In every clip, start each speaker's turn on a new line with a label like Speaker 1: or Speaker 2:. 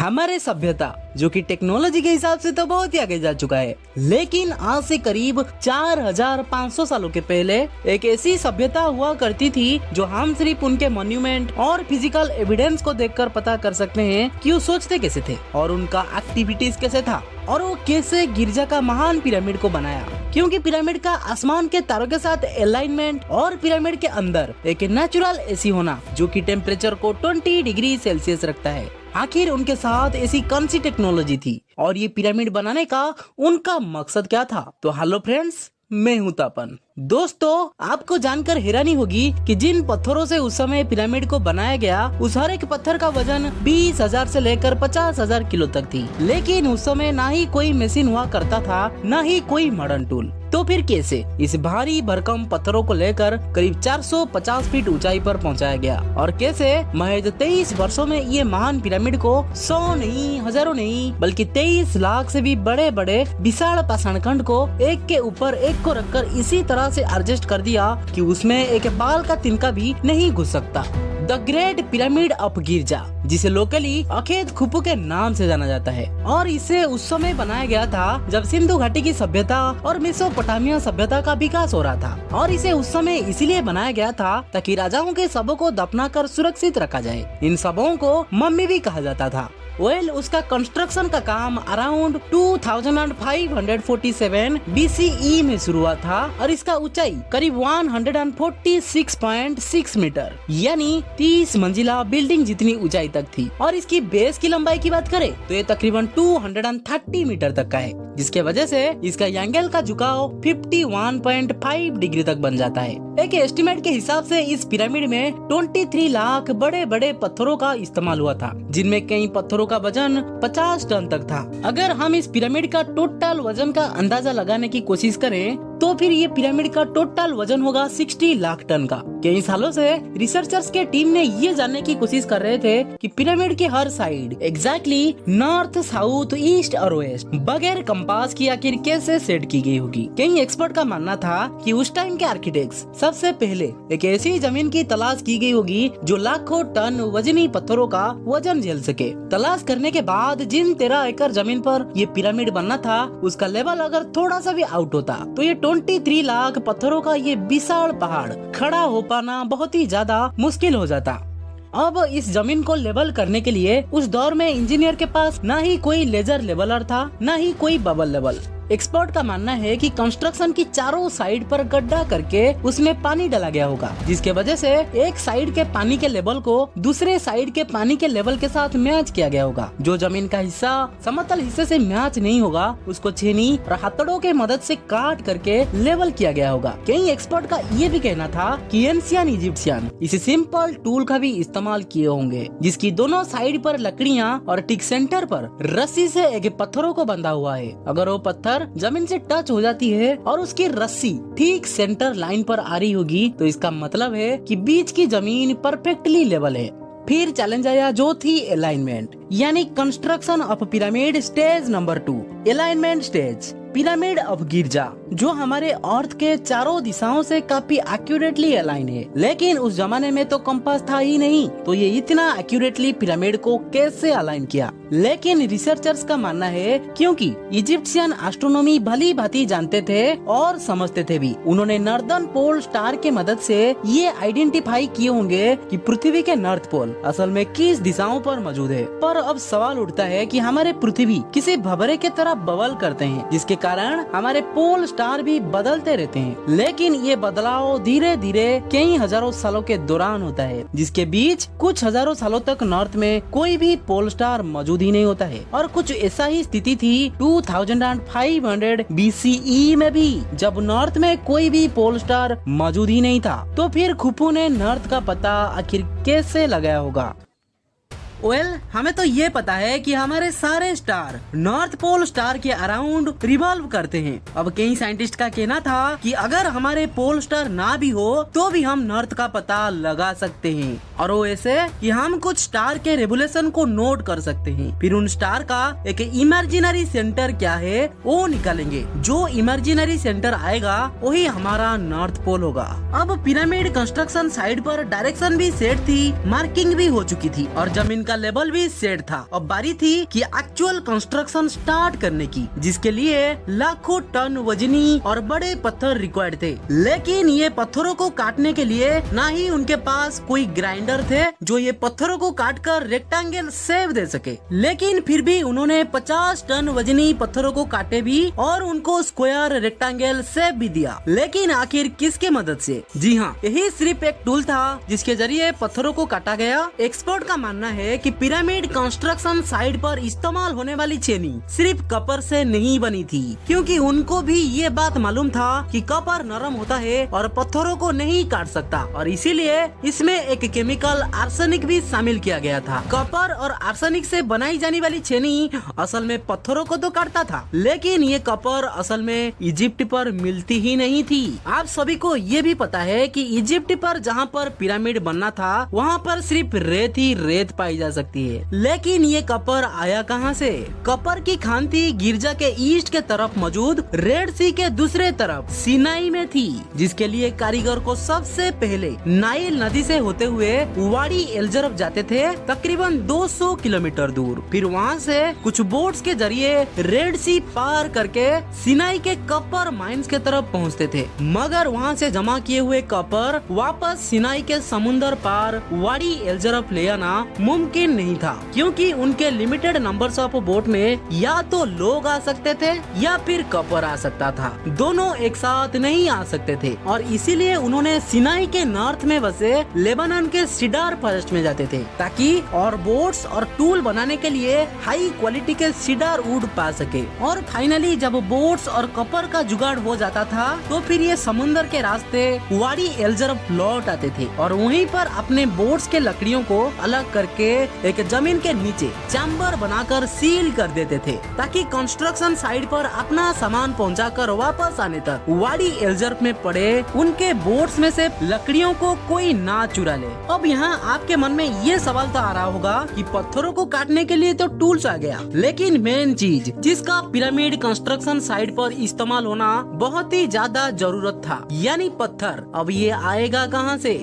Speaker 1: हमारे सभ्यता जो कि टेक्नोलॉजी के हिसाब से तो बहुत ही आगे जा चुका है, लेकिन आज से करीब 4500 सालों के पहले एक ऐसी सभ्यता हुआ करती थी जो हम सिर्फ उनके मॉन्यूमेंट और फिजिकल एविडेंस को देखकर पता कर सकते हैं कि वो सोचते कैसे थे और उनका एक्टिविटीज कैसे था और वो कैसे गिरजा का महान पिरामिड को बनाया। क्योंकि पिरामिड का आसमान के तारों के साथ अलाइनमेंट और पिरामिड के अंदर एक नेचुरल एसी होना जो कि टेम्परेचर को 20 डिग्री सेल्सियस रखता है। आखिर उनके साथ ऐसी कौन सी टेक्नोलॉजी थी और ये पिरामिड बनाने का उनका मकसद क्या था? तो हेलो फ्रेंड्स, मैं हूं तापन। दोस्तों, आपको जानकर हैरानी होगी कि जिन पत्थरों से उस समय पिरामिड को बनाया गया उस हर एक पत्थर का वजन 20,000 से लेकर 50,000 किलो तक थी। लेकिन उस समय ना ही कोई मशीन हुआ करता था, ना ही कोई मॉडर्न टूल। तो फिर कैसे इस भारी भरकम पत्थरों को लेकर करीब 450 फीट ऊंचाई पर पहुंचाया गया और कैसे महज 23 वर्षों में ये महान पिरामिड को 100 नहीं, हजारों नहीं, बल्कि 23 लाख से भी बड़े बड़े विशाल पाषाण खंड को एक के ऊपर एक को रखकर इसी तरह से एडजस्ट कर दिया कि उसमें एक बाल का तिनका भी नहीं घुस सकता। द ग्रेट पिरामिड ऑफ गिरजा, जिसे लोकली अखेत खुफू के नाम से जाना जाता है, और इसे उस समय बनाया गया था जब सिंधु घाटी की सभ्यता और मेसोपोटामिया सभ्यता का विकास हो रहा था। और इसे उस समय इसलिए बनाया गया था ताकि राजाओं के शवों को दफनाकर सुरक्षित रखा जाए। इन शवों को मम्मी भी कहा जाता था। उसका कंस्ट्रक्शन का काम अराउंड 2547 BCE में शुरू हुआ था और इसका ऊंचाई करीब 146.6 मीटर यानी 30 मंजिला बिल्डिंग जितनी ऊंचाई तक थी। और इसकी बेस की लंबाई की बात करें तो ये तकरीबन 230 मीटर तक का है, जिसके वजह से इसका एंगल का झुकाव 51.5 डिग्री तक बन जाता है। एक एस्टिमेट के हिसाब से इस पिरामिड में 23 लाख बड़े बड़े पत्थरों का इस्तेमाल हुआ था, जिनमें कई पत्थरों का वजन 50 टन तक था। अगर हम इस पिरामिड का टोटल वजन का अंदाजा लगाने की कोशिश करें तो फिर ये पिरामिड का टोटल वजन होगा 60 लाख टन का। कई सालों से रिसर्चर्स के टीम ने ये जानने की कोशिश कर रहे थे कि पिरामिड के हर side exactly north, south, east और वेस्ट बगैर कंपास की आखिर कैसे सेट की गई होगी। कई एक्सपर्ट का मानना था कि उस टाइम के आर्किटेक्ट्स सबसे पहले एक ऐसी जमीन की तलाश की गई होगी जो लाखों टन वजनी पत्थरों का वजन झेल सके। तलाश करने के बाद जिन 13 एकड़ जमीन पर ये पिरामिड बनना था उसका लेवल अगर थोड़ा सा भी आउट होता तो ये 23 लाख पत्थरों का ये विशाल पहाड़ खड़ा हो पाना बहुत ही ज्यादा मुश्किल हो जाता। अब इस जमीन को लेवल करने के लिए उस दौर में इंजीनियर के पास ना ही कोई लेजर लेवलर था, ना ही कोई बबल लेवल। एक्सपर्ट का मानना है कि कंस्ट्रक्शन की चारों साइड पर गड्ढा करके उसमें पानी डाला गया होगा, जिसके वजह से एक साइड के पानी के लेवल को दूसरे साइड के पानी के लेवल के साथ मैच किया गया होगा। जो जमीन का हिस्सा समतल हिस्से से मैच नहीं होगा उसको छेनी और हथौड़ों के मदद से काट करके लेवल किया गया होगा। कई एक्सपर्ट का ये भी कहना था कि एंशियंट इजिप्शियन इस सिंपल टूल का भी इस्तेमाल किए होंगे, जिसकी दोनों साइड पर लकड़ियाँ और ठीक सेंटर पर रस्सी से एक पत्थरों को बंधा हुआ है। अगर वो पत्थर जमीन से टच हो जाती है और उसकी रस्सी ठीक सेंटर लाइन पर आ रही होगी तो इसका मतलब है कि बीच की जमीन परफेक्टली लेवल है। फिर चैलेंज आया जो थी अलाइनमेंट, यानी construction of pyramid stage number 2, alignment stage. Pyramid of गिरजा जो हमारे अर्थ के चारों दिशाओं से काफी एक्यूरेटली अलाइन है, लेकिन उस जमाने में तो कंपास था ही नहीं, तो ये इतना एक्यूरेटली पिरामिड को कैसे अलाइन किया? लेकिन रिसर्चर्स का मानना है क्योंकि इजिप्शियन एस्ट्रोनॉमी भली भांति जानते थे और समझते थे भी। उन्होंने नॉर्दर्न पोल स्टार के मदद से ये आइडेंटिफाई किए होंगे कि पृथ्वी के नॉर्थ पोल असल में किस दिशाओं पर मौजूद है। पर अब सवाल उठता है कि हमारे पृथ्वी किसी भंवरे की तरह बबल करते हैं, जिसके कारण हमारे पोल स्टार भी बदलते रहते हैं। लेकिन ये बदलाव धीरे धीरे कई हजारों सालों के दौरान होता है, जिसके बीच कुछ हजारों सालों तक नॉर्थ में कोई भी पोल स्टार मौजूद ही नहीं होता है। और कुछ ऐसा ही स्थिति थी 2500 BCE में भी, जब नॉर्थ में कोई भी पोल स्टार मौजूद ही नहीं था। तो फिर खुफू ने नॉर्थ का पता आखिर कैसे लगाया होगा? हमें तो ये पता है कि हमारे सारे स्टार नॉर्थ पोल स्टार के अराउंड रिवॉल्व करते हैं। अब कई साइंटिस्ट का कहना था कि अगर हमारे पोल स्टार ना भी हो तो भी हम नॉर्थ का पता लगा सकते हैं, और वो ऐसे कि हम कुछ स्टार के रेवोल्यूशन को नोट कर सकते हैं। फिर उन स्टार का एक इमेजिनरी सेंटर क्या है वो निकालेंगे। जो इमेजिनरी सेंटर आएगा वही हमारा नॉर्थ पोल होगा। अब पिरामिड कंस्ट्रक्शन साइट पर डायरेक्शन भी सेट थी, मार्किंग भी हो चुकी थी और जमीन इनका लेवल भी सेट था। अब बारी थी कि एक्चुअल कंस्ट्रक्शन स्टार्ट करने की, जिसके लिए लाखों टन वजनी और बड़े पत्थर रिक्वायर्ड थे। लेकिन ये पत्थरों को काटने के लिए ना ही उनके पास कोई ग्राइंडर थे जो ये पत्थरों को काटकर रेक्टेंगल शेप दे सके। लेकिन फिर भी उन्होंने 50 टन वजनी पत्थरों को काटे भी और उनको स्क्वायर रेक्टेंगल शेप भी दिया। लेकिन आखिर किसके मदद से? जी हाँ, यही सिर्फ एक टूल था जिसके जरिए पत्थरों को काटा गया। एक्सपर्ट का मानना है कि पिरामिड कंस्ट्रक्शन साइट पर इस्तेमाल होने वाली छेनी सिर्फ कपर से नहीं बनी थी, क्योंकि उनको भी ये बात मालूम था कि कपर नरम होता है और पत्थरों को नहीं काट सकता, और इसीलिए इसमें एक केमिकल आर्सेनिक भी शामिल किया गया था। कपर और आर्सेनिक से बनाई जाने वाली छेनी असल में पत्थरों को तो काटता था, लेकिन ये कपर असल में इजिप्ट पर मिलती ही नहीं थी। आप सभी को ये भी पता है कि इजिप्ट पर जहाँ पर पिरामिड बनना था वहाँ पर सिर्फ रेत ही रेत पाई जा सकती है। लेकिन ये कपर आया कहाँ से? कपर की खान थी गिरजा के ईस्ट के तरफ मौजूद रेड सी के दूसरे तरफ सिनाई में थी, जिसके लिए कारीगर को सबसे पहले नाइल नदी से होते हुए वाडी एलजरफ जाते थे, तकरीबन 200 किलोमीटर दूर। फिर वहाँ से कुछ बोट्स के जरिए रेड सी पार करके सिनाई के कपर माइंस के तरफ पहुँचते थे। मगर वहाँ से जमा किए हुए कपर वापस सिनाई के समुन्दर पार वाडी एलजरफ ले आना मुमकिन नहीं था, क्योंकि उनके लिमिटेड नंबर्स ऑफ बोट में या तो लोग आ सकते थे या फिर कपर आ सकता था, दोनों एक साथ नहीं आ सकते थे। और इसीलिए उन्होंने सिनाई के नॉर्थ में बसे लेबनान के सीडार फॉरेस्ट में जाते थे, ताकि और बोट्स और टूल बनाने के लिए हाई क्वालिटी के सीडार वुड पा सके। और फाइनली जब बोट्स और कपर का जुगाड़ हो जाता था तो फिर ये समुन्दर के रास्ते वाडी एलजरफ लौट आते थे और वहीं पर अपने बोट्स के लकड़ियों को अलग करके एक जमीन के नीचे चैम्बर बनाकर सील कर देते थे, ताकि कंस्ट्रक्शन साइट पर अपना सामान पहुंचाकर वापस आने तक वाडी एलजरफ में पड़े उनके बोट्स में से लकड़ियों को कोई ना चुरा ले। अब यहाँ आपके मन में ये सवाल तो आ रहा होगा कि पत्थरों को काटने के लिए तो टूल्स आ गया, लेकिन मेन चीज जिसका पिरामिड कंस्ट्रक्शन साइट पर इस्तेमाल होना बहुत ही ज्यादा जरूरत था, यानी पत्थर, अब ये आएगा कहाँ से?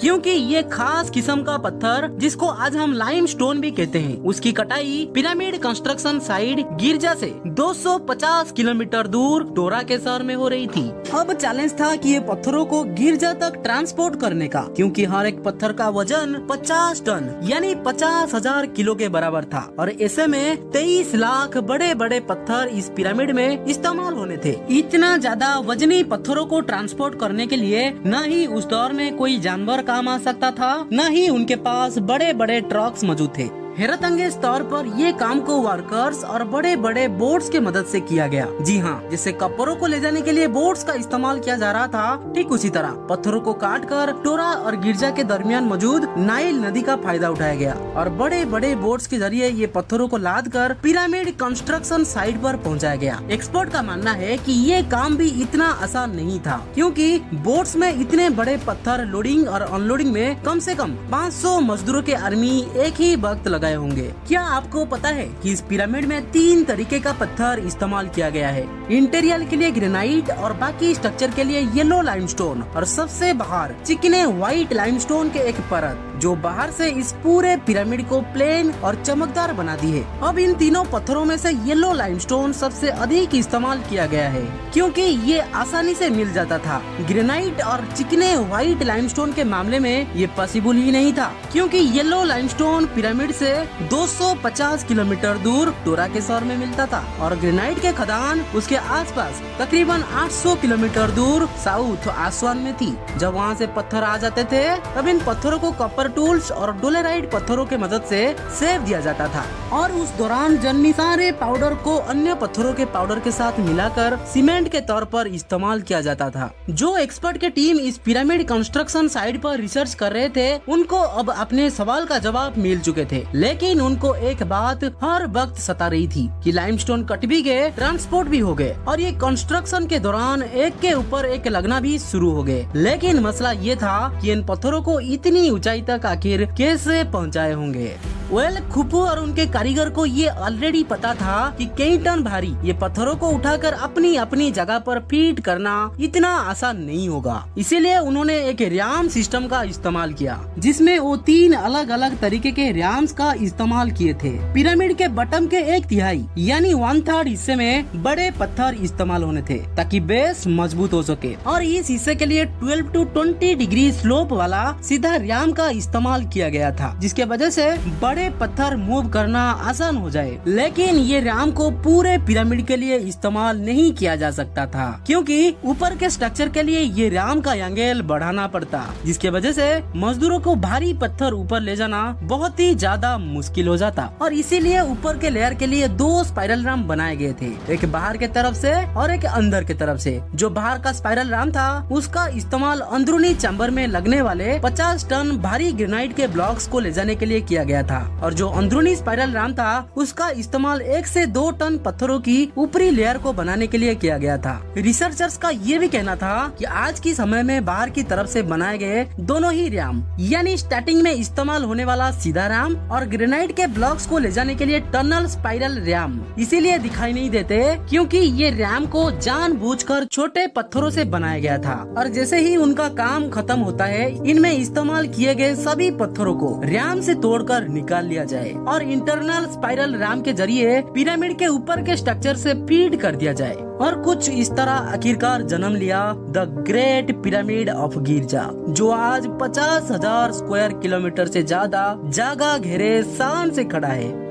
Speaker 1: क्योंकि ये खास किस्म का पत्थर जिसको आज हम लाइमस्टोन भी कहते हैं, उसकी कटाई पिरामिड कंस्ट्रक्शन साइट गिरजा से 250 किलोमीटर दूर डोरा के शहर में हो रही थी। अब चैलेंज था कि ये पत्थरों को गिरजा तक ट्रांसपोर्ट करने का, क्योंकि हर एक पत्थर का वजन 50 टन यानी 50,000 किलो के बराबर था, और ऐसे में 23 लाख बड़े बड़े पत्थर इस पिरामिड में इस्तेमाल होने थे। इतना ज्यादा वजनी पत्थरों को ट्रांसपोर्ट करने के लिए न ही उस दौर में कोई जानवर काम आ सकता था, न ही उनके पास बड़े बड़े ट्रक्स मौजूद थे। हैरत अंगेज तौर पर ये काम को वर्कर्स और बड़े बड़े बोट्स के मदद से किया गया। जी हाँ, जिससे कपड़ों को ले जाने के लिए बोट्स का इस्तेमाल किया जा रहा था, ठीक उसी तरह पत्थरों को काटकर टोरा और गिरजा के दरमियान मौजूद नाइल नदी का फायदा उठाया गया और बड़े बड़े बोट्स के जरिए ये पत्थरों को लाद कर पिरामिड कंस्ट्रक्शन साइट पर पहुँचाया गया। एक्सपर्ट का मानना है कि ये काम भी इतना आसान नहीं था, क्योंकि बोट्स में इतने बड़े पत्थर लोडिंग और अनलोडिंग में कम से कम 500 मजदूरों के आर्मी एक ही वक्त लगाए होंगे। क्या आपको पता है कि इस पिरामिड में 3 तरीके का पत्थर इस्तेमाल किया गया है? इंटीरियर के लिए ग्रेनाइट और बाकी स्ट्रक्चर के लिए येलो लाइमस्टोन और सबसे बाहर चिकने व्हाइट लाइमस्टोन के एक परत, जो बाहर से इस पूरे पिरामिड को प्लेन और चमकदार बनाती है। अब इन तीनों पत्थरों में से येलो लाइमस्टोन सबसे अधिक इस्तेमाल किया गया है, क्योंकि ये आसानी से मिल जाता था। ग्रेनाइट और चिकने व्हाइट लाइमस्टोन के मामले में ये पॉसिबल ही नहीं था, क्योंकि येलो लाइमस्टोन पिरामिड से 250 किलोमीटर दूर टोरा के शहर में मिलता था और ग्रेनाइट के खदान उसके आसपास तकरीबन 800 किलोमीटर दूर साउथ आसवान में थी। जब वहाँ से पत्थर आ जाते थे तब इन पत्थरों को कपर टूल्स और डोलेराइट पत्थरों के मदद से सेव दिया जाता था, और उस दौरान जन्नी सारे पाउडर को अन्य पत्थरों के पाउडर के साथ मिलाकर सीमेंट के तौर पर इस्तेमाल किया जाता था। जो एक्सपर्ट के टीम इस पिरामिड कंस्ट्रक्शन साइट पर रिसर्च कर रहे थे, उनको अब अपने सवाल का जवाब मिल चुके थे, लेकिन उनको एक बात हर वक्त सता रही थी कि लाइमस्टोन कट भी गए, ट्रांसपोर्ट भी हो गए और ये कंस्ट्रक्शन के दौरान एक के ऊपर एक लगना भी शुरू हो गए। लेकिन मसला ये था कि इन पत्थरों को इतनी ऊंचाई तक आखिर कैसे पहुंचाए होंगे। वेल खुफू और उनके कारीगर को ये ऑलरेडी पता था कि कई टन भारी ये पत्थरों को उठाकर अपनी अपनी जगह पर फिट करना इतना आसान नहीं होगा। इसीलिए उन्होंने एक रैम सिस्टम का इस्तेमाल किया, जिसमें वो 3 अलग अलग तरीके के रैम्स का इस्तेमाल किए थे। पिरामिड के बटम के 1/3 यानी 1/3 हिस्से में बड़े पत्थर इस्तेमाल होने थे ताकि बेस मजबूत हो सके, और इस हिस्से के लिए 12 to 20 डिग्री स्लोप वाला सीधा रैम का इस्तेमाल किया गया था, जिसके वजह से बड़े पत्थर मूव करना आसान हो जाए। लेकिन ये रैम को पूरे पिरामिड के लिए इस्तेमाल नहीं किया जा सकता था, क्योंकि ऊपर के स्ट्रक्चर के लिए ये रैम का एंगल बढ़ाना पड़ता, जिसके वजह से मजदूरों को भारी पत्थर ऊपर ले जाना बहुत ही ज्यादा मुश्किल हो जाता। और इसीलिए ऊपर के लेयर के लिए 2 स्पाइरल रैम बनाए गए थे, एक बाहर के तरफ से और एक अंदर के तरफ से। जो बाहर का स्पाइरल रैम था उसका इस्तेमाल अंदरूनी चैम्बर में लगने वाले 50 टन भारी ग्रेनाइट के ब्लॉक्स को ले जाने के लिए किया गया था, और जो अंदरूनी स्पाइरल रैम था उसका इस्तेमाल 1 से 2 टन पत्थरों की ऊपरी लेयर को बनाने के लिए किया गया था। रिसर्चर्स का ये भी कहना था कि आज के समय में बाहर की तरफ से बनाए गए दोनों ही रैम, यानी स्टार्टिंग में इस्तेमाल होने वाला सीधा रैम और ग्रेनाइट के ब्लॉक्स को ले जाने के लिए टनल स्पाइरल रैम, इसीलिए दिखाई नहीं देते क्योंकि ये रैम को जानबूझकर छोटे पत्थरों से बनाया गया था। और जैसे ही उनका काम खत्म होता है, इनमें इस्तेमाल किए गए सभी पत्थरों को रैम से तोड़कर निकाल लिया जाए और इंटरनल स्पाइरल रैम के जरिए पिरामिड के ऊपर के स्ट्रक्चर से फीड कर दिया जाए। और कुछ इस तरह आखिरकार जन्म लिया द ग्रेट पिरामिड ऑफ गिजा, जो आज 50,000 स्क्वायर किलोमीटर से ज्यादा जगह घेरे शान से खड़ा है।